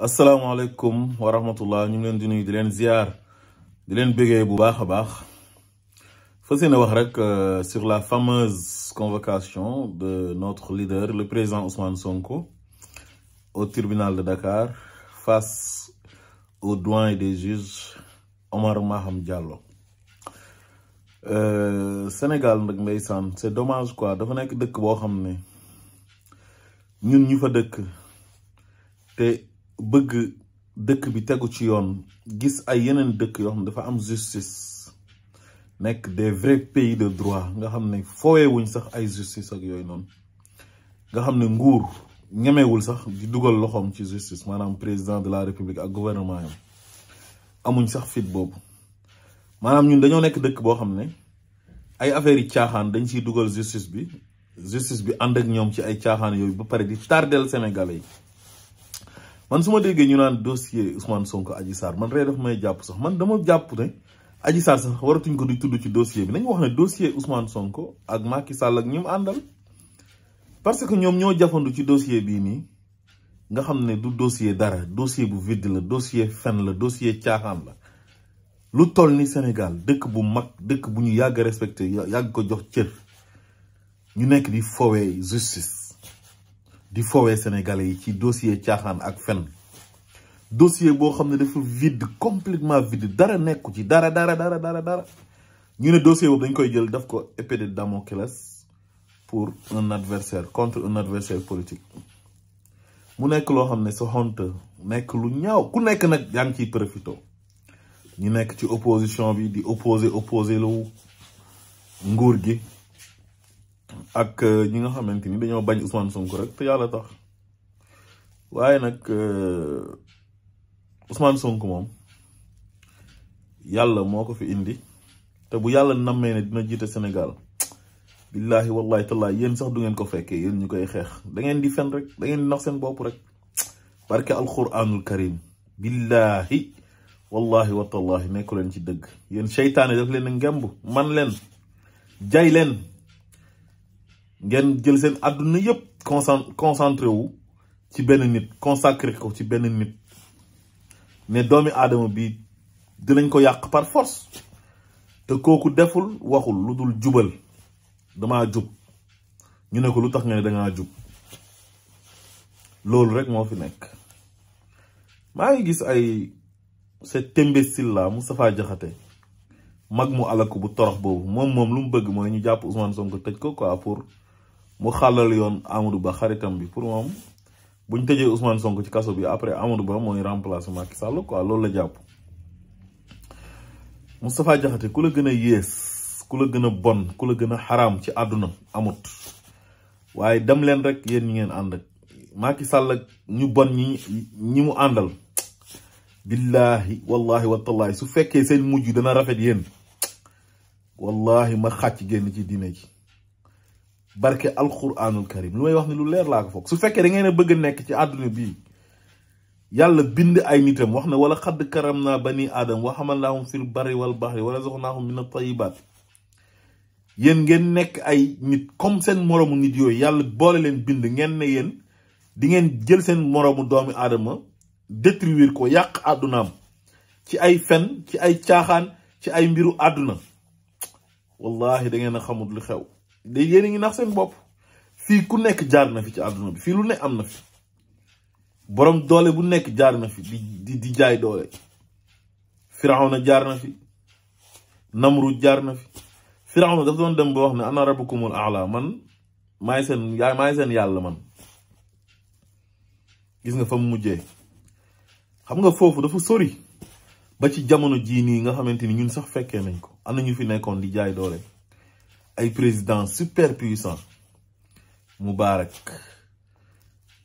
asalaamaaleykum wa rahmatullah ñu ngi leen di nuyu di leen ziar di leen bégee bu baax a baax fas yéene wax rek sur la fameuse convocation de notre leader le président Ousmane Sonko au tribunal de Dakar face au doyen des juges Omar Maham Diallo. Sénégal nag ndeysaan c'est dommage quoi dafa nekk dëkk boo xam ne ñun ñu fa dëkk te bëgg dëkk bi tegu ci yoon gis ay yeneen dëkk yoo xam ne dafa am justice nekk des vrais pays de droit nga xam ne foowee wuñ sax ay justice ak yooyu noonu nga xam ne nguur ñemewul sax di dugal loxoom ci justice maanaam président de la république ak gouvernement yam amuñ sax fit boobu maanaam ñun dañoo nekk dëkk boo xam ne ay affaires yi caaxaan dañ ciy dugal justice bi ànd ak ñoom ci ay caaxaan yooyu ba pare di tardel sénégalais yi. man su ma déggee ñu naan dossier Ousmane Sonko Adji Sarr man ree daf may jàpp sax man dama jàpp ne Adji Sarr sax waratuñ ko di tudd ci dossier bi nañu wax ne dossier Ousmane Sonko ak Macky Sall ak ñi mu àndal parce que ñoom ñoo jafandu ci dossier bii nii nga xam ne du dossier dara dossier bu vide la dossier fen la dossier caaxaan la lu toll ni Sénégal dëkk bu mag dëkk bu ñu yàgg respecté yàgg ko jox cër ñu nekk di fowee justice di fowee sénégalais yi ci dossier caaxaan ak fen dossier boo xam ne dafa vide complètement vide dara nekku ci dara ñu ne dossier boobu dañ koy jël daf ko épée de Damoclès pour un adversaire contre un adversaire politique mu nekk loo xam ne sa honte nekk lu ñaaw ku nekk nag yaa ngi ciy profito ñu nekk ci opposition bi di opposé lu nguur gi ak ñi nga xamante ni dañoo bañ Ousmane Sonko rek te yàlla tax waaye nag Ousmane Sonko moom yàlla moo ko fi indi te bu yàlla nammee ne dina jiite Sénégal billahi wallahi tallahi yéen sax du ngeen ko fekkee yéen ñu koy xeex da ngeen di fen rek da ngeen di nax seen bopp rek barke alquranul karim billahi wallahi wa tallahi nekku leen ci dëgg yéen seytaane daf leen ngemb man leen jay leen ngeen jël seen àdduna yépp concentré wu ci benn nit consacré ko ci benn nit ne doomi aadama bi dinañ ko yàq par force te kooku deful waxul lu dul jubal damaa jub ñu ne ko lu tax nga ne dangaa jub loolu rek moo fi nekk maa ngi gis ay cet imbécile là Moustapha Diakhaté mag mu alaku bu torox boobu moom lu mu bëgg mooy ñu jàpp Ousmane Sonko tëj ko quoi pour mu xàllal yoon Amadou Ba xaritam bi pour moom buñ tëjee Ousmane Sonko ci kaso bi après Amadou Ba mooy remplacer Macky Sall quoi loolu la jàpp. Moustapha Diakhaté ku la gën a yées ku la gën a bon ku la gën a xaraam ci àdduna amut waaye dem leen rek yéen ñi ngeen ànd ak Macky Sall ak ñu bon ñi mu àndal billahi wallahi watallahi su fekkee seen mujj dana rafet yéen wallahi ma xàcc génn ci diine ji barke alquranul karim lu may wax ni lu leer laa ko foog su fekkee da ngeen a bëgg a nekk ci àdduna bii yàlla bind ay nitam wax ne wala xadd karam naa bani aadam wa xamalnaahum fil barri wal bahri wa razaqnaahum min at-tayyibaat yéen ngeen nekk ay nit comme seen moroomu nit yooyu yàlla boole leen bind ngeen ne yéen di ngeen jël seen moroomu doomi aadama détruire ko yàq àddunaam ci ay fen ci ay caaxaan ci ay mbiru àdduna wallahi da ngeen a xamul lu xew de yéen a ngi nax seen bopp fii ku nekk jaar na fi ci àdduna bi fii lu ne am na fi borom doole bu nekk jaar na fi di jaay doole Firawna jaar na fi Namrud jaar na fi Firawna dafa doon dem ba wax ne ana rabbukumul a'la man maay seen yàlla man gis nga fa mu mujjee xam nga foofu dafa sori ba ci jamono jii nii nga xamante ni ñun sax fekkee nañ ko am na ñu fi nekkoon di jaay doole ay président super puissant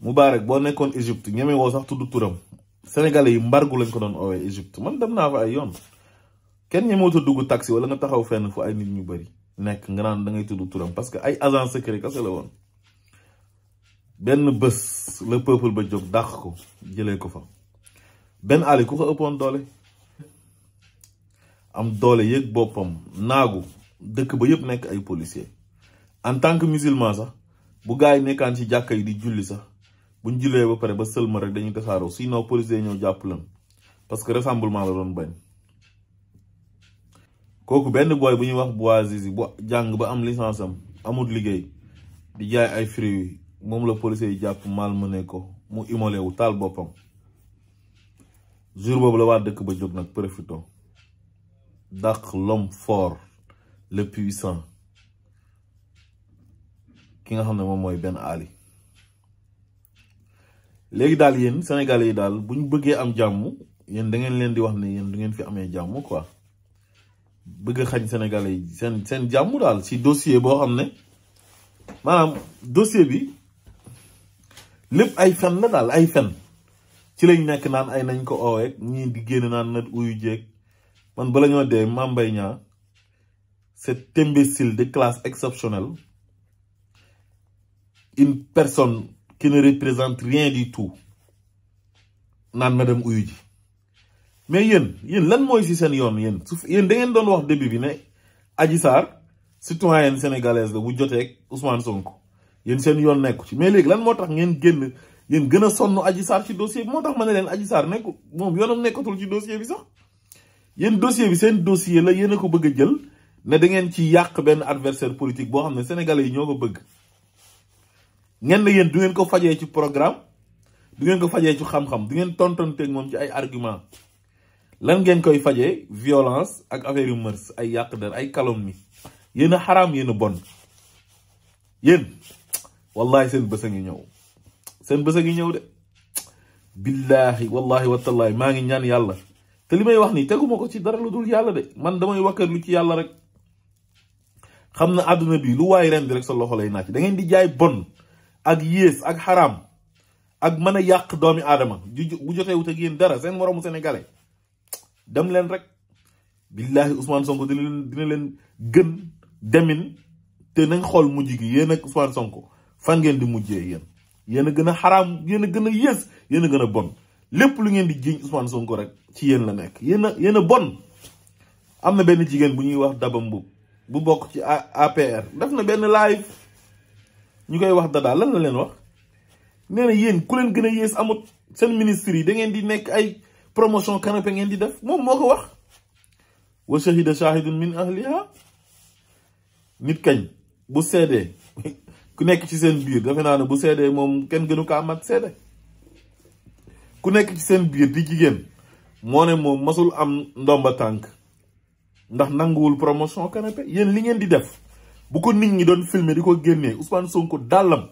Moubarak boo nekkoon Égypte ñeme woo sax tudd turam sénégalais yi mbargu lañ ko doon oowee Égypte man dem naa fa ay yoon kenn ñemewut a dugg taxi wala nga taxaw fenn fu ay nit ñu bari nekk nga naan da ngay tudd turam parce que ay agent secret kese la woon benn bés le peuple ba jóg dàq ko jëlee ko fa Ben Ali ku ko ëppoon doole am doole yëg boppam naagu dëkk ba yëpp nekk ay policier en tant que musulman sax bu gars yi nekkaan ci jàkka yi di julli sax buñ julee ba pare ba sëlma rek dañuy tasaaroo sinon police yi ñëw jàpp leen parce que rassemblement la doon bañ. kooku benn booy bu ñuy wax Bouazizi bu jàng ba am licence am amul liggéey di jaay ay fruits moom la police yi jàpp malmené ko mu immolé wu taal boppam jour boobu la waa dëkk ba jóg nag profito dàq l'homme fort le puissant ki nga xam ne moom mooy Ben Ali. léegi daal yéen Sénégalais yi daal bu ñu bëggee am jàmm yéen da ngeen leen di wax ne yéen du ngeen fi amee jàmm quoi bëgg a xañ Sénégalais yi seen jàmm daal si dossier boo xam ne maanaam dossier bi lépp ay fen la daal ay fen ci lañ nekk naan ay nañ ko ooweeg ñii di génn naan na uyu jéeg man bala ñoo dee Mame Mbaye Niang cet imbécile de classe exceptionnelle, une personne qui ne représente rien du tout naan madame uyu ji mais yéen lan mooy ci seen yoon yéen da ngeen doon wax début bi ne Adji Sarr citoyenne sénégalaise la bu joteeg Ousmane Sonko yéen seen yoon nekku ci mais léegi lan moo tax ngeen génn yéen gën a sonn Adji Sarr ci dossier bi moo tax ma ne leen Adji Sarr nekku moom yoonam nekkatul ci dossier bi sax yéen dossier bi seen dossier la yéen a ko bëgg a jël ne da ngeen ci yàq benn adversaire politique boo xam ne sénégalais yi ñoo ko bëgg ngeen ne yéen du ngeen ko fajee ci programme du ngeen ko fajee ci xam-xam du ngeen tontonteeg moom ci ay argument lan ngeen koy fajee violence ak affaire yu mërs ay yàq der ay calomnie yéen a xaraam yéen a bon yéen wallahi seen bës a ngi ñëw seen bës a ngi ñëw de billahi wallahi watallahi maa ngi ñaan yàlla te li may wax nii teguma ko ci dara lu dul yàlla de man damay wakkarlu ci yàlla rek xam na àdduna bi lu waay ren di rek sa loxo lay naaj da ngeen di jaay bon ak yées ak xaraam ak mën a yàq doomi aadama bu jotee wut ak yéen dara seen moroomu sénégalais dem leen rek billahi Ousmane Sonko dina leen gën demin te nañ xool mujj gi yéen ak Ousmane Sonko fan ngeen di mujjee yéen a gën a xaraam yéen a gën a yées yéen a gën a bon lépp lu ngeen di jiñ Ousmane Sonko rek ci yéen la nekk yéen a bon. am na benn jigéen bu ñuy wax Daba Mboup bu bokk ci APR def na benn live ñu koy wax dadaa lan la leen wax nee na yéen ku leen gën a yées amut seen ministre yi da ngeen di nekk ay promotion canapé ngeen di def moom moo ko wax wa shahida shahidun min ahliha nit kañ bu seedee ku nekk ci seen biir defe naa ne bu seedee moom kenn gënu kaa mat seede ku nekk ci seen biir di jigéen moo ne moom masul am ndomba tànk ndax nanguwul promotion canapé yéen li ngeen di def bu ko nit ñi doon filmer di ko génnee Ousmane Sonko dàllam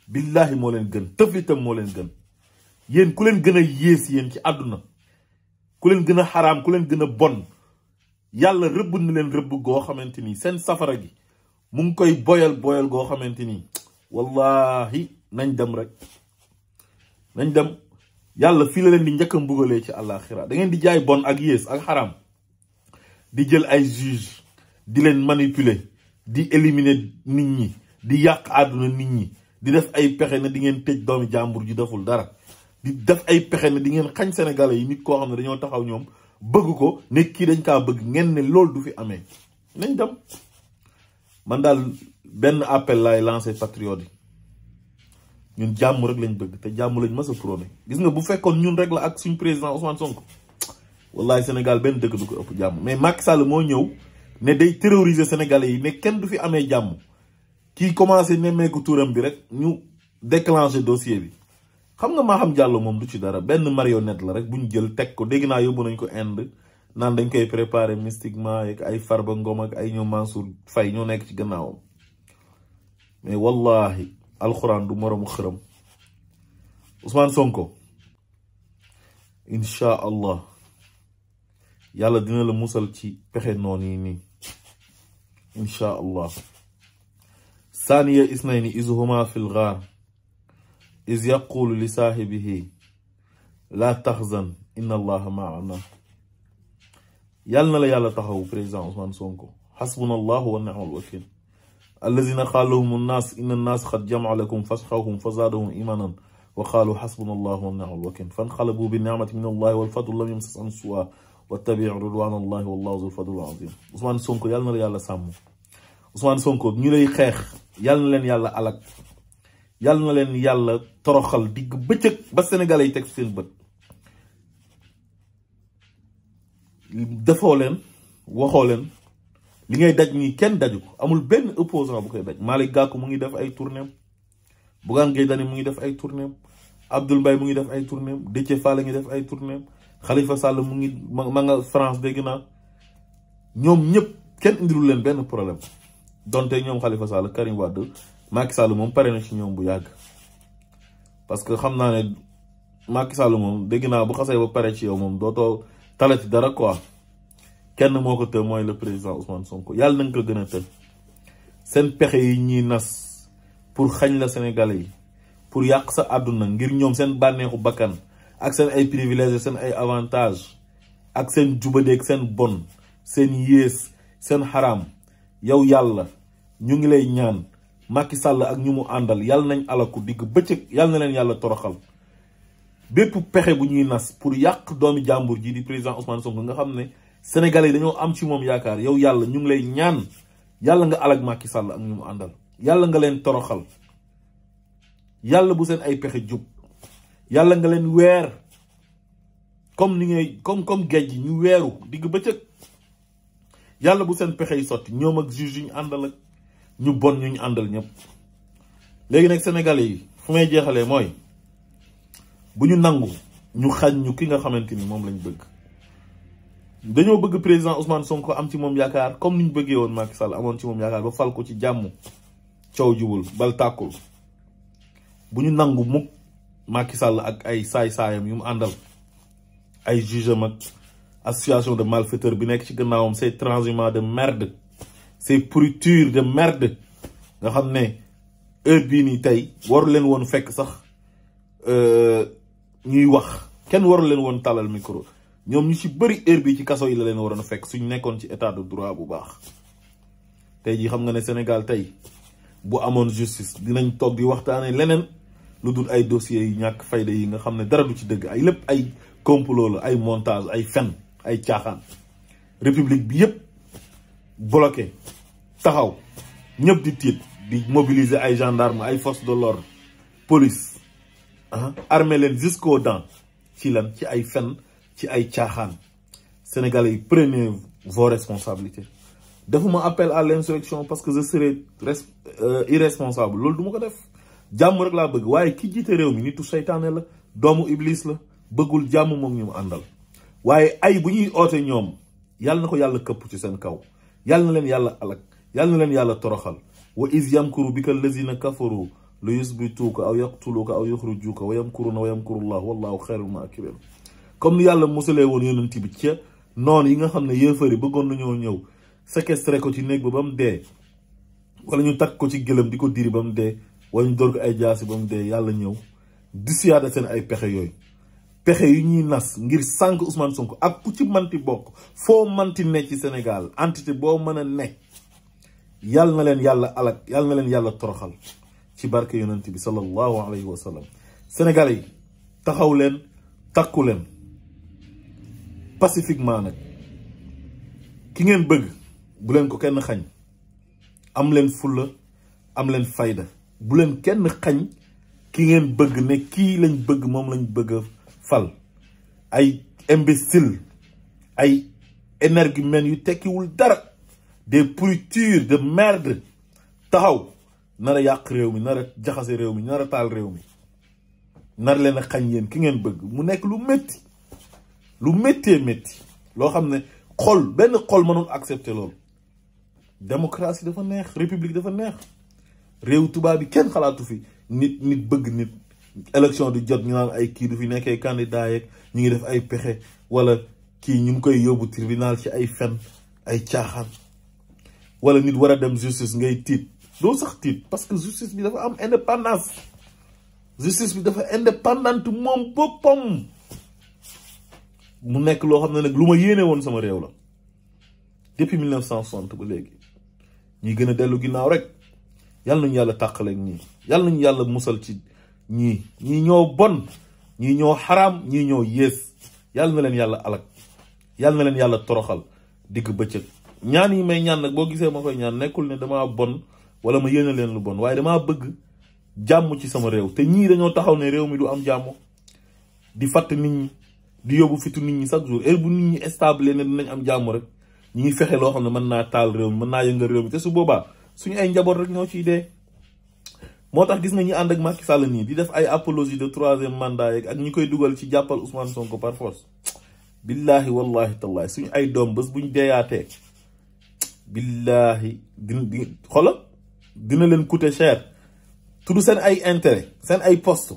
billahi moo leen gën tëflitam moo leen gën yéen ku leen gën a yées yéen ci àdduna ku leen gën a xaraam ku leen gën a bon yàlla rëbb na leen rëbb goo xamante ni seen safara gi mu ngi koy boyal goo xamante ni wallahi nañ dem rek nañ dem yàlla fii la leen di njëkk a mbugalee ci àllaaxira da ngeen di jaay bon ak yées ak xaraam di jël ay juge di leen manipuler di éliminer nit ñi di yàq àdduna nit ñi di def ay pexe ne di ngeen tëj doomi jàmbur ji deful dara di def ay pexe ne di ngeen xañ sénégalais yi nit koo xam ne dañoo taxaw ñoom bëgg ko ne kii dañ kaa bëgg ngeen ne loolu du fi amee nañ dem man daal benn appel laay lancé patriote yi ñun jàmm rek lañ bëgg te jàmm lañ mës a prôné gis nga bu fekkoon ñun rek la ak suñ président Ousmane Sonko wallahi Sénégal benn dëkk du ko ëpp jàmm mais Macky Sall moo ñëw ne day terroriser sénégalais yi ne kenn du fi amee jàmm kii commencé nemmeeku tuuram bi rek ñu déclenché dossier bi xam nga Maham Diallo moom du ci dara benn marionnette la rek bu ñu jël teg ko dégg naa yóbbu nañ ko Inde naan dañ koy préparer mystiquement ak ay Farba Ngom ak ay ñoom Mansour Faye ñoo nekk ci gannaawam mais wallahi alxuraan du moromu xërëm Ousmane Sonko incha allah yàlla dina la musal ci pexe noonu yi nii incha allah saaniya isnayni iz huma fil ghaar iz yaqulu li saahibihi laa taxzan inna allaha maana yàlla na la yàlla taxaw président Ousmane Sonko xasbuna allahu wa ni'mal wakil allazina qaala lahum annaas inna annaas qad jamaca lakum faxshawhum fa zaadahum imanan wa qaalu xasbuna allahu wa ni'mal wakil fanqalabu bi nicmati min allahi wal fadl lam yamsashum suu'a wattabi'u ridwan allahi wallahu zul fadl azim Ousmane Sonko yàlla na la yàlla sàmm Ousmane Sonko ñu lay xeex yàlla na leen yàlla alak yàlla na leen yàlla toroxal digg bëccëg ba sénégalais yi teg seen bët. defoo leen waxoo leen li ngay daj nii kenn daju ko amul benn opposant bu koy daj. Malick Gakou mu ngi def ay tournéem, Bougane Gueye Dany mu ngi def ay tournéem, Abdoul Mbaye mu ngi def ay tournéem, Déthié Fall ngi def ay tournéem, Khalifa Sall mu ngi ma nga France dégg naa. ñoom ñëpp kenn indilu leen benn problème donte ñoom Khalifa Sall, Karim Wade, Macky Sall moom pare na ci ñoom bu yàgg. parce que xam naa ne Macky Sall moom dégg naa bu xasee ba pare ci yow moom dootoo talati dara quoi. kenn moo ko të mooy le président Ousmane Sonko yàlla nañ ko gën a të. seen pexe yi ñuy nas pour xañ la Sénégalais yi pour yàq sa àdduna ngir ñoom seen bànneexu bakkan ak seen ay privilèges seen ay avantages ak seen jubadeeg seen bon seen yées seen xaraam. yow yàlla ñu ngi lay ñaan Macky Sall ak ñu mu àndal yàlla nañ alaku digg bëccëg yàlla na leen yàlla toroxal. bépp pexe bu ñuy nas pour yàq doomi jàmbur ji di président Ousmane Sonko nga xam ne Sénégalais yi dañoo am ci moom yaakaar. yow yàlla ñu ngi lay ñaan yàlla nga alag Macky Sall ak ñu mu àndal yàlla nga leen toroxal. yàlla bu seen ay pexe jub yàlla nga leen weer comme ni ngay comme géej gi ñu weeru digg bëccëg. yàlla bu seen pexe yi sotti ñoom ak juge yu ñu àndal ak ñu bon ñu ñu àndal ñëpp. léegi nag Sénégalais yi fu may jeexalee mooy bu ñu nangu ñu xañ ñu ki nga xamante ni moom lañ bëgg. dañoo bëgg président Ousmane Sonko am ci moom yaakaar comme ni ñu bëggee woon Macky Sall amoon ci moom yaakaar ba fal ko ci jàmm coow jubul bal tàkkul. bu ñu nangu mukk Macky Sall ak ay saay-saayam yu mu àndal ay juge mag association de malfaiteurs bi nekk ci gannaawam ces transhumants de merde ces pourritures de merde nga xam ne heure bii nii tey waru leen woon fekk sax ñuy wax kenn waru leen woon talal micro. ñoom ñu ci bëri heure bii ci kaso yi la leen waroon a fekk suñ nekkoon ci état de droit bu baax. tey jii xam nga ne Sénégal tey bu amoon justice dinañ toog di waxtaanee leneen lu dul ay dossiers yi ñàkk fayda yi nga xam ne dara du ci dëgg ay lépp ay complot la ay montage ay fen ay caaxaan. république bi yëpp bloqué taxaw ñëpp di tiit di mobiliser ay gendarme ay forces de l'ordre police armée leen jusqu'aux dents ci lan ci ay fen ci ay caaxaan. Sénégalais yi prenez vos responsabilités. defuma appel à l'insurrection parce que je serai irresponsable loolu du ma ko def jàmm rek laa bëgg waaye ki jiite réew mi nitu seytaane la doomu iblis la bëggul jàmm moom ñu mu àndal. waaye ay bu ñuy oote ñoom yàlla na ko yàlla këpp ci seen kaw yàlla na leen yàlla alak yàlla na leen yàlla toroxal. wa iz yamkuru bika allazina kafaru lu yusbituuka aw yaqtuluuka aw yuxrijuuka wa yamkuruna wa yamkurullah wallahu xayrul maakirin. comme ni yàlla musalee woon yonent bi ca noonu yi nga xam ne yéefari bëggoon nañoo ñëw séquestré ko ci néeg ba mu dee wala ñu takk ko ci gëlëm di ko diri ba mu dee wala ñu door ko ay jaasi ba mu dee yàlla ñëw dissuader seen ay pexe yooyu. pexe yu ñuy nas ngir sànq Ousmane Sonko ak ku ci manti bokk foo manti ne ci Sénégal entité boo mën a ne yàlla na leen yàlla alak yàlla na leen yàlla toroxal ci barke yonent bi sallallahu alayhi wa sallam. Sénégalais yi taxaw leen takku leen pacifiquement nag ki ngeen bëgg bu leen ko kenn xañ am leen fulla am leen fayda bu leen kenn xañ ki ngeen bëgg ne kii lañ bëgg moom lañ bëgg fal. ay imbécile ay énergumènes yu tekkiwul dara des pourritures de merde taxaw nar a yàq réew mi nar a jaxase réew mi nar a taal réew mi nar leen a xañ yéen ki ngeen bëgg mu nekk lu métti lu méttee métti loo xam ne xol benn xol mënul accepter loolu. démocratie dafa neex république dafa neex réew tubaab bi kenn xalaatu fi nit bëgg nit élection du jot ñu naan ay kii du fi nekkee candidat yeeg ñu ngi def ay pexe wala kii ñu ngi koy yóbbu tribunal ci ay fen ay caaxaan wala nit war a dem justice ngay tiit doo sax tiit parce que justice bi dafa am indépendance. justice bi dafa indépendante moom boppam mu nekk loo xam ne nag lu ma yéene woon sama réew la depuis 1960 ba léegi ñuy gën a dellu ginnaaw rek. yàlla nañu yàlla tàqaleeg ñii yàlla nañu yàlla musal ci ñii ñoo bon ñii ñoo xaraam ñii ñoo yées yàlla na leen yàlla alak yàlla na leen yàlla toroxal digg bëccëg. ñaan yi may ñaan nag boo gisee ma koy ñaan nekkul ne damaa bon wala ma yéene leen lu bon waaye damaa bëgg jàmm ci sama réew te ñii dañoo taxaw ne réew mi du am jàmm di fàtt nit ñi di yóbbu fitu nit ñi chaque jour heure bu nit ñi stable ne dinañ am jàmm rek ñi ngi fexe loo xam ne mën naa taal réew mi mën naa yëngal réew mi te su boobaa suñu ay njaboot rek ñoo ciy dee. moo tax gis nga ñi ànd ak Macky Sall nii di def ay apologie de 3e mandat yeeg ak ñi koy dugal ci jàppal Ousmane Sonko par force billahi wallahi tallahi suñu ay doom bés buñ deeyaatee billahi dina leen coûter cher tudd seen ay intérêt seen ay poste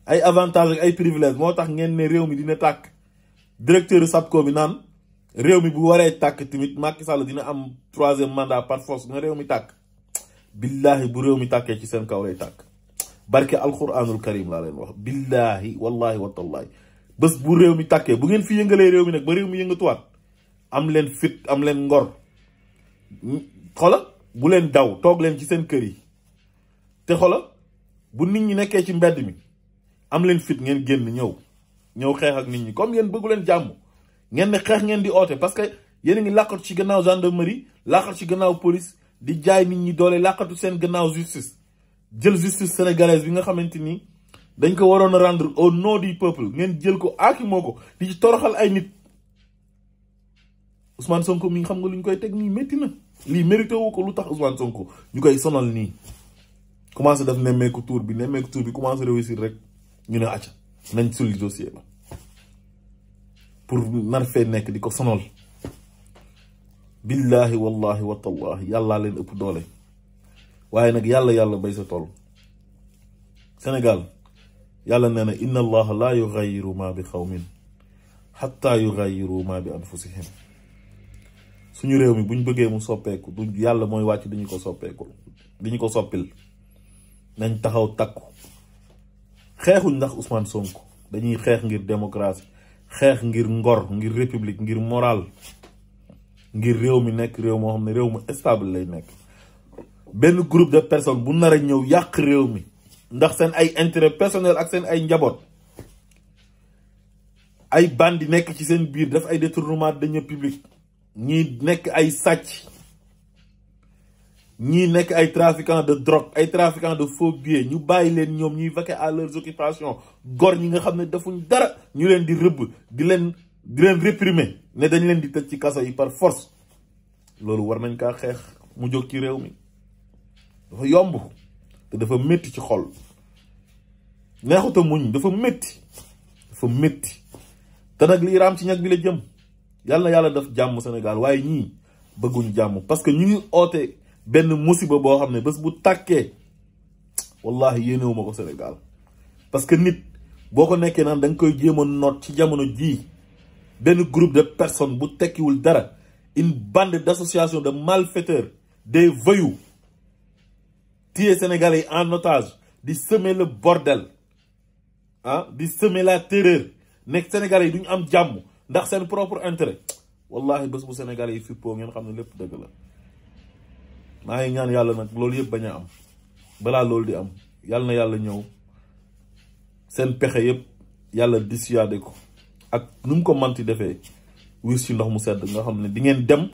ay avantage ak ay privilège moo tax ngeen ne réew mi dina tàkk directeur SAPCO bi naan réew mi bu waree tàkk tamit Macky Sall dina am 3e mandat par force nga réew mi tàkk billahi bu réew mi tàkkee ci seen kaw lay tàkk barke alquranul karim laa leen wax billahi wallahi watallahi bés bu réew mi tàkkee bu ngeen fi yëngalee réew mi nag ba réew mi yëngatuwaat am leen fit am leen ngor xola bu leen daw toog leen ci seen kër yi te xola bu nit ñi nekkee ci mbedd mi am leen fit ngeen génn ñëw xeex ak nit ñi comme yéen bëggu leen jàmm ngeen ne xeex ngeen di oote parce que yéen a ngi làqatu ci gannaaw gendarmerie làqatu ci gannaaw police di jaay nit ñi doole làqatu seen gannaaw justice jël justice sénégalaise bi nga xamante ni dañ ko waroon a rendre au nom du peuple ngeen jël ko aaki moo ko di ci toroxal ay nit Ousmane Sonko mi xam nga lu ñu koy teg nii métti na lii mérité wu ko lu tax Ousmane Sonko ñu koy sonal nii commencé def nemmeeku tour bi commencé réussir rek ñu ne acca nañ sulli dossier ba pour nar fee nekk di ko sonal billahi wallahi watallahi yàllaa leen ëpp doole waaye nag yàlla bay sa tool Sénégal yàlla nee na inna allaha laa yughayyiru ma bi qawmin hatta yughayyiru ma bi anfusihim suñu réew mi buñ bëggee mu soppeeku du yàlla mooy wàcc diñu ko soppeeku diñu ko soppil nañ taxaw takku xeexuñ ndax Ousmane Sonko dañuy xeex ngir démocratie xeex ngir ngor ngir république ngir moral ngir réew mi nekk réew moo xam ne réew mu stable lay nekk benn groupe de personnes bu nar a ñëw yàq réew mi ndax seen ay intérêt personnel ak seen ay njaboot ay bandi nekk ci seen biir def ay détournement de deniers publics ñii nekk ay sàcc ñii nekk ay trafiquants de drogue ay trafiquants de faux billets ñu bàyyi leen ñoom ñuy vaquer à leurs occupations gor ñi nga xam ne defuñ dara ñu leen di rëbb di leen réprimer ne dañ leen di tëj ci kaso yi par force loolu war nañ kaa xeex mu jóg ci réew mi dafa yomb te dafa métti ci xol neexuta muñ dafa métti te nag li raam ci ñag bi la jëm yàlla na yàlla def jàmm Sénégal waaye ñii bëgguñ jàmm parce que ñu ngi oote benn musiba boo xam ne bés bu tàkkee wallahi yéenewuma ko Sénégal parce que nit boo ko nekkee naan da nga koy jéem a noot ci jamono jii benn groupe de personnes bu tekkiwul dara une bande d'association de malfaiteurs des voyous tuer Sénégalais en otage di semer le bordel di semer la terreur nekk Sénégalais yi duñu am jàmm ndax seen propre intérêt wallahi bés bu Sénégalais yi fippoo ngeen xam ne lépp dëgg la maa ngi ñaan yàlla nag loolu yëpp bañ a am balaa loolu di am yàlla na yàlla ñëw seen pexe yëpp yàlla dissuadé ko ak nu mu ko manti defee wis ci ndox mu sedd nga xam ne di ngeen dem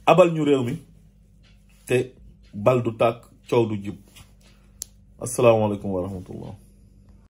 abal ñu réew mi te bal du tàkk coow du jib asalaamaaleykum wa rahmatullah